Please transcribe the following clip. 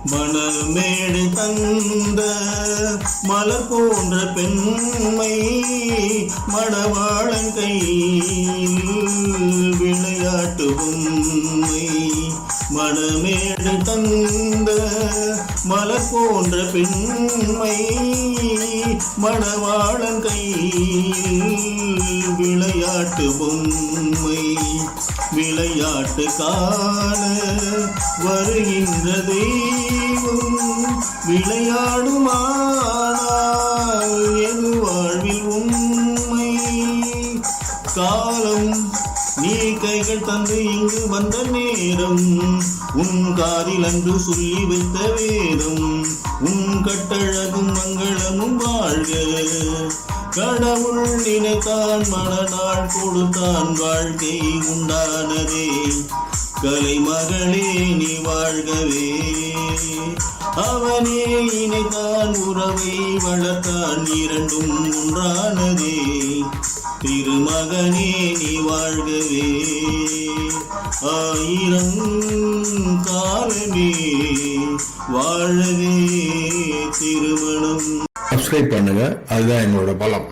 மணமேடு தந்த மலர் போன்ற பெண்மை மணவாளன் கையில் விளையாட்டு பொம்மை. மணமேடு தந்த மலர் போன்ற பெண்மை மணவாளன் கையில் விளையாட்டு பொம்மை. விளையாட்டு காண வருகின்ற தெய்வம் விளையாடுமானால் எது வாழ்வில் உண்மை. காலம் நீ கைகள் தந்து இங்கு வந்த நேரம் உன் காதில் அன்று சொல்லி வைத்த வேதம். உன் கட்டழகும் மங்களமும் வாழ்க. கடவுள் நினைத்தான் மனநாள் கொடுத்தான் வாழ்க்கை உண்டானதே. கலைமகளே நீ வாழ்கவே. அவனே இணைத்தான் உறவை வளர்த்தான் இரண்டும் ஒன்றானதே. திருமகனே நீ வாழ்கவே. ஆயிரம் காலமே வாழவே திருமணம். சப்ஸ்கிரைப் பண்ணுங்க, அதுதான் என்னோட பலம்.